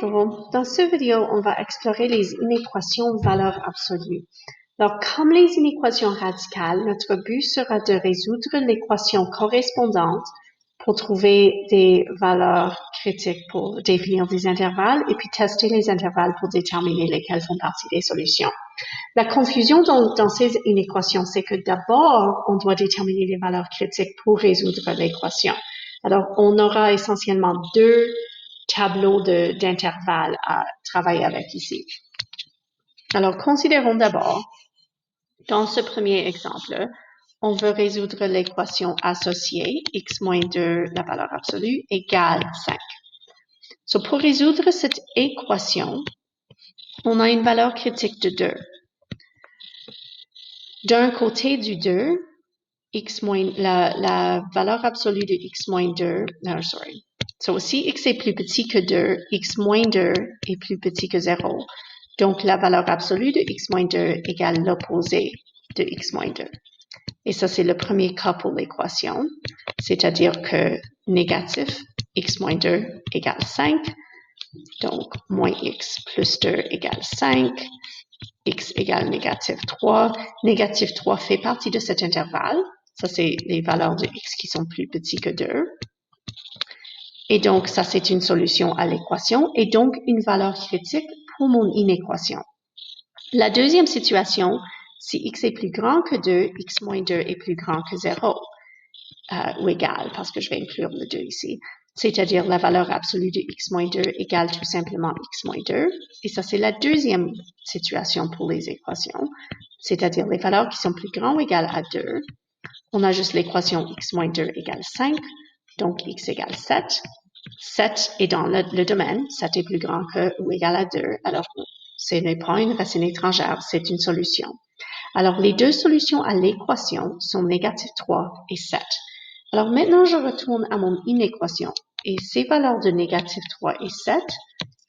Bonjour, dans cette vidéo, on va explorer les inéquations valeurs absolues. Alors, comme les inéquations radicales, notre but sera de résoudre l'équation correspondante pour trouver des valeurs critiques pour définir des intervalles et puis tester les intervalles pour déterminer lesquels font partie des solutions. La confusion dans ces inéquations, c'est que d'abord, on doit déterminer les valeurs critiques pour résoudre l'équation. Alors, on aura essentiellement deux tableaux d'intervalles à travailler avec ici. Alors, considérons d'abord, dans ce premier exemple, on veut résoudre l'équation associée, x moins 2, la valeur absolue, égale 5. So, pour résoudre cette équation, on a une valeur critique de 2. D'un côté du 2, la valeur absolue de x moins 2, So, si x est plus petit que 2, x moins 2 est plus petit que 0. Donc, la valeur absolue de x moins 2 égale l'opposé de x moins 2. Et ça, c'est le premier cas pour l'équation, c'est-à-dire que négatif x moins 2 égale 5. Donc, moins x plus 2 égale 5. X égale négatif 3. Négatif 3 fait partie de cet intervalle. Ça, c'est les valeurs de x qui sont plus petits que 2. Et donc, ça, c'est une solution à l'équation et donc une valeur critique pour mon inéquation. La deuxième situation, si x est plus grand que 2, x moins 2 est plus grand que 0, ou égal, parce que je vais inclure le 2 ici. C'est-à-dire la valeur absolue de x moins 2 égale tout simplement x moins 2. Et ça, c'est la deuxième situation pour les équations, c'est-à-dire les valeurs qui sont plus grandes ou égales à 2. On a juste l'équation x moins 2 égale 5, donc x égale 7. 7 est dans le domaine, 7 est plus grand que ou égal à 2, alors ce n'est pas une racine étrangère, c'est une solution. Alors, les deux solutions à l'équation sont négatif 3 et 7. Alors, maintenant, je retourne à mon inéquation et ces valeurs de négatif 3 et 7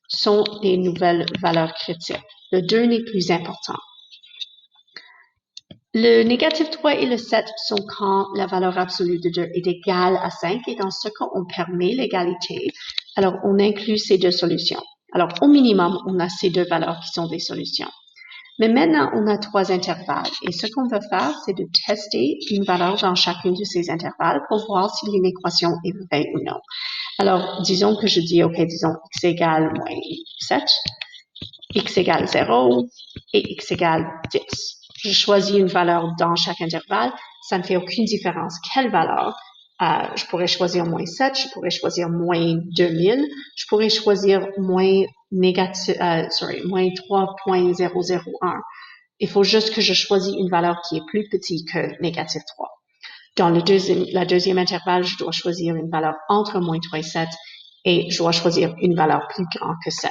sont les nouvelles valeurs critiques. Le 2 n'est plus important. Le négatif 3 et le 7 sont quand la valeur absolue de 2 est égale à 5 et dans ce cas, on permet l'égalité. Alors, on inclut ces deux solutions. Alors, au minimum, on a ces deux valeurs qui sont des solutions. Mais maintenant, on a trois intervalles et ce qu'on veut faire, c'est de tester une valeur dans chacun de ces intervalles pour voir si l'équation est vraie ou non. Alors, disons que je dis, disons x égale moins 7, x égale 0 et x égale 10. Je choisis une valeur dans chaque intervalle, ça ne fait aucune différence. Quelle valeur? Je pourrais choisir moins 7, je pourrais choisir moins 2000, je pourrais choisir moins 3.001. Il faut juste que je choisisse une valeur qui est plus petite que négatif 3. Dans la deuxième intervalle, je dois choisir une valeur entre moins 3 et 7 et je dois choisir une valeur plus grande que 7.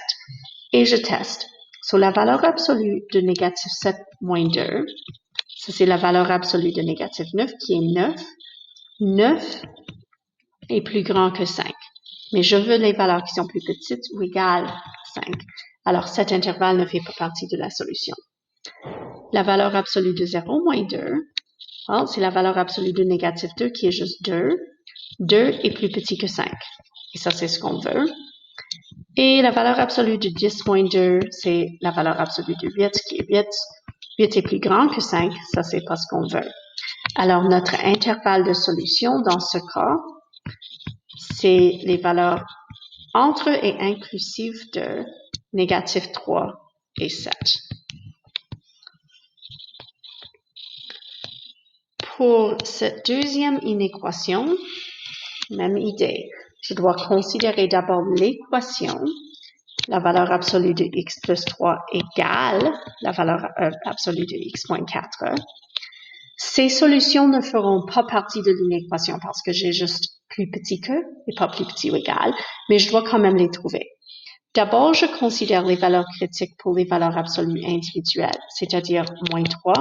Et je teste. So, la valeur absolue de négatif 7 moins 2, ça c'est la valeur absolue de négatif 9 qui est 9. 9 est plus grand que 5. Mais je veux les valeurs qui sont plus petites ou égales à 5. Alors, cet intervalle ne fait pas partie de la solution. La valeur absolue de 0 moins 2, c'est la valeur absolue de négatif 2 qui est juste 2. 2 est plus petit que 5. Et ça, c'est ce qu'on veut. Et la valeur absolue de 10 moins 2, c'est la valeur absolue de 8 qui est 8. 8 est plus grand que 5, ça, c'est pas ce qu'on veut. Alors, notre intervalle de solution dans ce cas, c'est les valeurs entre et inclusives de négatif 3 et 7. Pour cette deuxième inéquation, même idée. Je dois considérer d'abord l'équation, la valeur absolue de x plus 3 égale la valeur absolue de x moins 4. Ces solutions ne feront pas partie de l'inéquation parce que j'ai juste plus petit que et pas plus petit ou égal, mais je dois quand même les trouver. D'abord, je considère les valeurs critiques pour les valeurs absolues individuelles, c'est-à-dire moins 3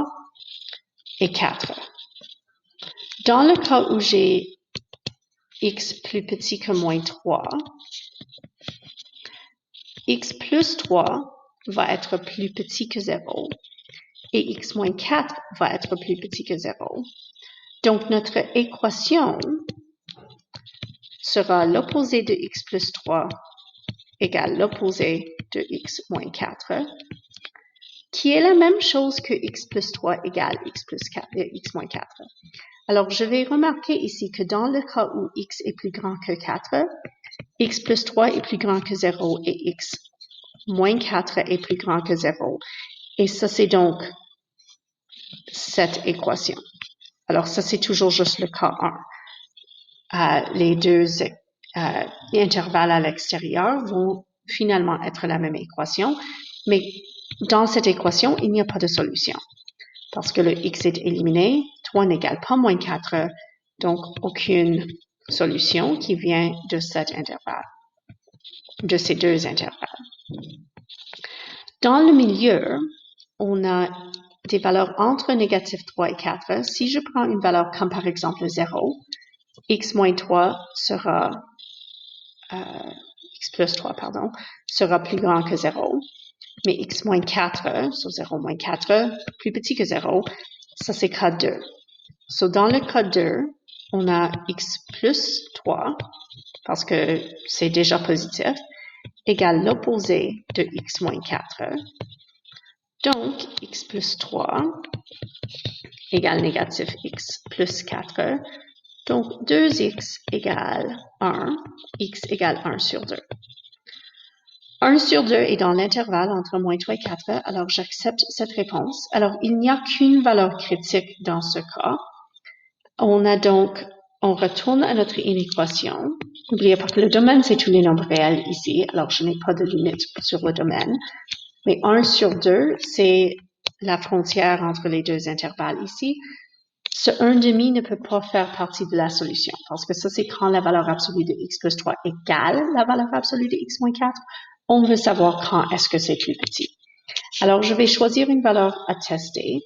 et 4. Dans le cas où j'ai x plus petit que moins 3, x plus 3 va être plus petit que 0 et x moins 4 va être plus petit que 0. Donc, notre équation sera l'opposé de x plus 3 égale l'opposé de x moins 4, qui est la même chose que x plus 3 égale x moins 4. Alors, je vais remarquer ici que dans le cas où x est plus grand que 4, x plus 3 est plus grand que 0 et x moins 4 est plus grand que 0. Et ça, c'est donc cette équation. Alors, ça, c'est toujours juste le cas 1. Les deux intervalles à l'extérieur vont finalement être la même équation, mais dans cette équation, il n'y a pas de solution. Parce que le x est éliminé, 3 n'égale pas moins 4, donc aucune solution qui vient de cet intervalle, de ces deux intervalles. Dans le milieu, on a des valeurs entre négatif 3 et 4. Si je prends une valeur comme par exemple 0, x moins 3 sera, x plus 3, pardon, sera plus grand que 0. Mais x moins 4, so 0 moins 4, plus petit que 0, ça c'est cas 2. So dans le cas 2, on a x plus 3, parce que c'est déjà positif, égale l'opposé de x moins 4. Donc, x plus 3 égale négatif x plus 4. Donc, 2x égale 1, x égale 1 sur 2. 1 sur 2 est dans l'intervalle entre moins 3 et 4, alors j'accepte cette réponse. Alors, il n'y a qu'une valeur critique dans ce cas. On retourne à notre inéquation. N'oubliez pas que le domaine, c'est tous les nombres réels ici, alors je n'ai pas de limite sur le domaine. Mais 1 sur 2, c'est la frontière entre les deux intervalles ici. Ce 1,5 ne peut pas faire partie de la solution, parce que ça, c'est quand la valeur absolue de x plus 3 égale la valeur absolue de x moins 4. On veut savoir quand est-ce que c'est plus petit. Alors, je vais choisir une valeur à tester.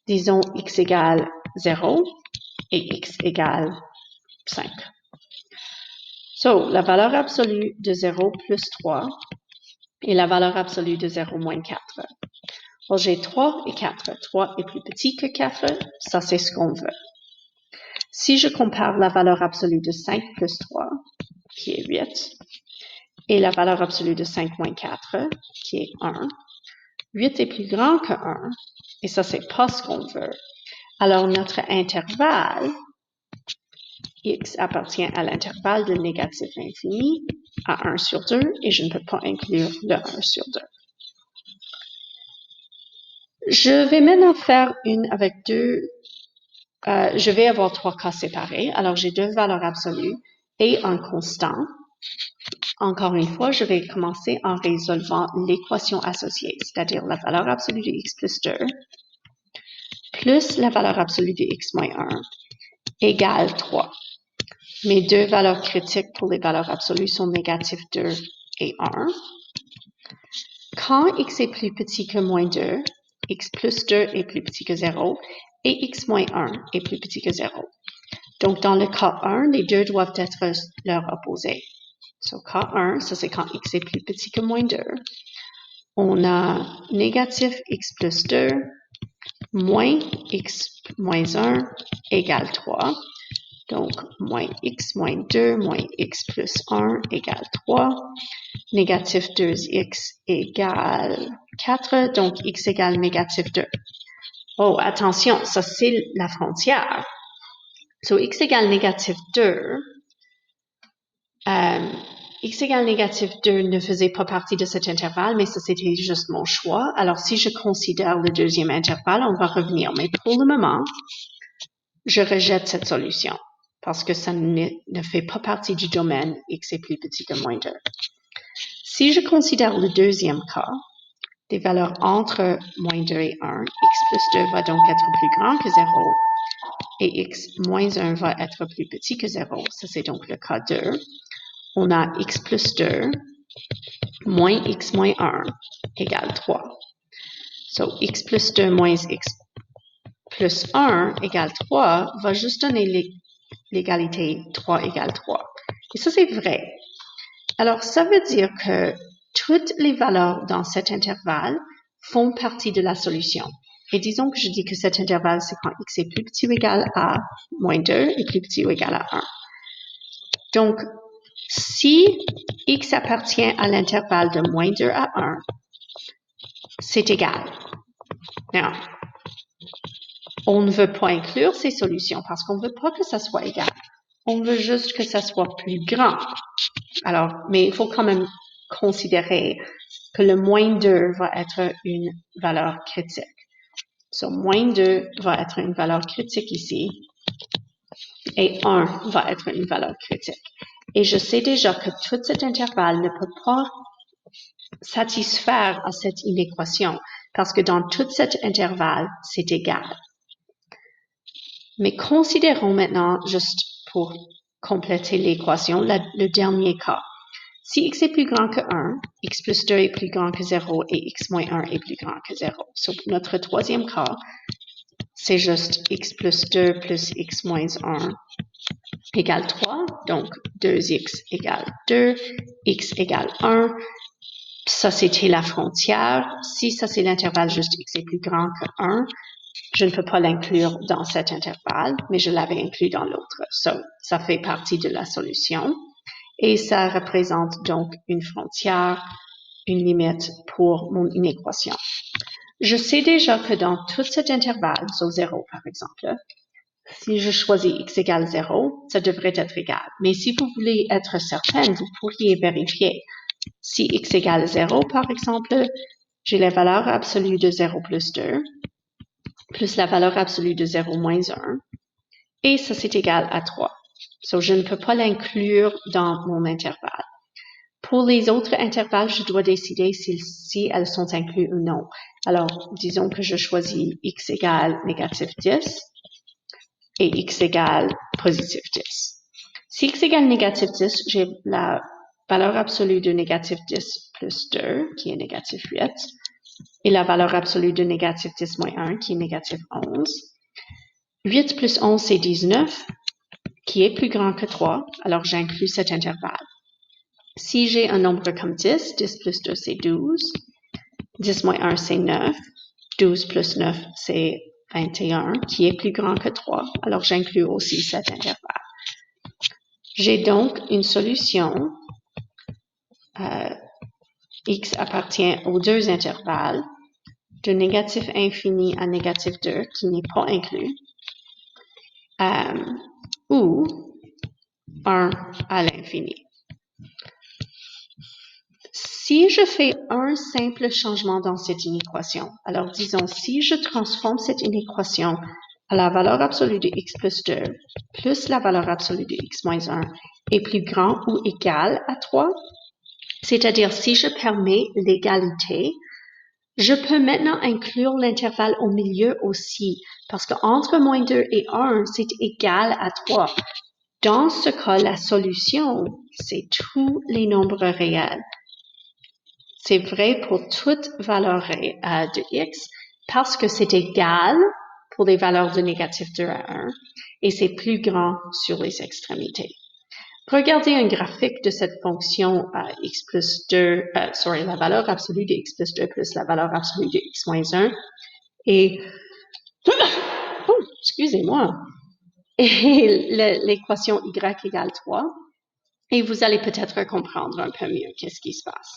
Disons x égale 0 et x égale 5. So, la valeur absolue de 0 plus 3 et la valeur absolue de 0 moins 4. Alors, j'ai 3 et 4. 3 est plus petit que 4. Ça, c'est ce qu'on veut. Si je compare la valeur absolue de 5 plus 3, qui est 8, et la valeur absolue de 5 moins 4, qui est 1, 8 est plus grand que 1, et ça, c'est pas ce qu'on veut. Alors, notre intervalle, x appartient à l'intervalle de négatif infini à 1 sur 2, et je ne peux pas inclure le 1 sur 2. Je vais maintenant faire une avec deux. Je vais avoir 3 cas séparés. Alors, j'ai 2 valeurs absolues et un constant. Encore une fois, je vais commencer en résolvant l'équation associée, c'est-à-dire la valeur absolue de x plus 2 plus la valeur absolue de x moins 1 égale 3. Mes deux valeurs critiques pour les valeurs absolues sont négatif 2 et 1. Quand x est plus petit que moins 2, x plus 2 est plus petit que 0 et x moins 1 est plus petit que 0. Donc, dans le cas 1, les deux doivent être leur opposé. So, cas 1, ça c'est quand x est plus petit que moins 2. On a négatif x plus 2 moins x moins 1 égale 3. Donc, moins x moins 2 moins x plus 1 égale 3. Négatif 2x égale 4. Donc, x égale négatif 2. Oh, attention, ça c'est la frontière. So, x égale négatif 2. X égale négatif 2 ne faisait pas partie de cet intervalle, mais ça c'était juste mon choix. Alors, si je considère le deuxième intervalle, on va revenir. Mais pour le moment, je rejette cette solution parce que ça ne fait pas partie du domaine x est plus petit que moins 2. Si je considère le deuxième cas, des valeurs entre moins 2 et 1, x plus 2 va donc être plus grand que 0 et x moins 1 va être plus petit que 0. Ça, c'est donc le cas 2. On a x plus 2 moins x moins 1 égale 3. So, x plus 2 moins x plus 1 égale 3 va juste donner l'égalité 3 égale 3. Et ça, c'est vrai. Alors, ça veut dire que toutes les valeurs dans cet intervalle font partie de la solution. Et disons que je dis que cet intervalle, c'est quand x est plus petit ou égal à moins 2 et plus petit ou égal à 1. Donc, Si x appartient à l'intervalle de moins 2 à 1, c'est égal. Now, on ne veut pas inclure ces solutions parce qu'on ne veut pas que ça soit égal. On veut juste que ça soit plus grand. Alors, mais il faut quand même considérer que le moins 2 va être une valeur critique. So, moins 2 va être une valeur critique ici et 1 va être une valeur critique. Et je sais déjà que tout cet intervalle ne peut pas satisfaire à cette inéquation parce que dans tout cet intervalle, c'est égal. Mais considérons maintenant, juste pour compléter l'équation, le dernier cas. Si x est plus grand que 1, x plus 2 est plus grand que 0 et x moins 1 est plus grand que 0. So, notre troisième cas, c'est juste x plus 2 plus x moins 1 égale 3. Donc, 2x égale 2, x égale 1. Ça, c'était la frontière. Si ça, c'est l'intervalle juste x est plus grand que 1, je ne peux pas l'inclure dans cet intervalle, mais je l'avais inclus dans l'autre. So, ça fait partie de la solution. Et ça représente donc une frontière, une limite pour mon inéquation. Je sais déjà que dans tout cet intervalle, so 0 par exemple, si je choisis x égale 0, ça devrait être égal. Mais si vous voulez être certaine, vous pourriez vérifier. Si x égale 0 par exemple, j'ai la valeur absolue de 0 plus 2, plus la valeur absolue de 0 moins 1, et ça c'est égal à 3. So, je ne peux pas l'inclure dans mon intervalle. Pour les autres intervalles, je dois décider si elles sont incluses ou non. Alors, disons que je choisis x égale négatif 10 et x égale positif 10. Si x égale négatif 10, j'ai la valeur absolue de négatif 10 plus 2, qui est négatif 8, et la valeur absolue de négatif 10 moins 1, qui est négatif 11. 8 plus 11, c'est 19, qui est plus grand que 3, alors j'inclus cet intervalle. Si j'ai un nombre comme 10, 10 plus 2, c'est 12. 10 moins 1, c'est 9. 12 plus 9, c'est 21, qui est plus grand que 3. Alors, j'inclus aussi cet intervalle. J'ai donc une solution. X appartient aux deux intervalles, de négatif infini à négatif 2, qui n'est pas inclus, ou 1 à l'infini. Si je fais un simple changement dans cette inéquation, alors disons, si je transforme cette inéquation à la valeur absolue de x plus 2, plus la valeur absolue de x moins 1 est plus grand ou égal à 3, c'est-à-dire si je permets l'égalité, je peux maintenant inclure l'intervalle au milieu aussi, parce qu'entre moins 2 et 1, c'est égal à 3. Dans ce cas, la solution, c'est tous les nombres réels. C'est vrai pour toute valeur de x parce que c'est égal pour les valeurs de négatif 2 à 1 et c'est plus grand sur les extrémités. Regardez un graphique de cette fonction x plus 2, la valeur absolue de x plus 2 plus la valeur absolue de x moins 1 et, excusez-moi, et l'équation y égale 3 et vous allez peut-être comprendre un peu mieux qu'est-ce qui se passe.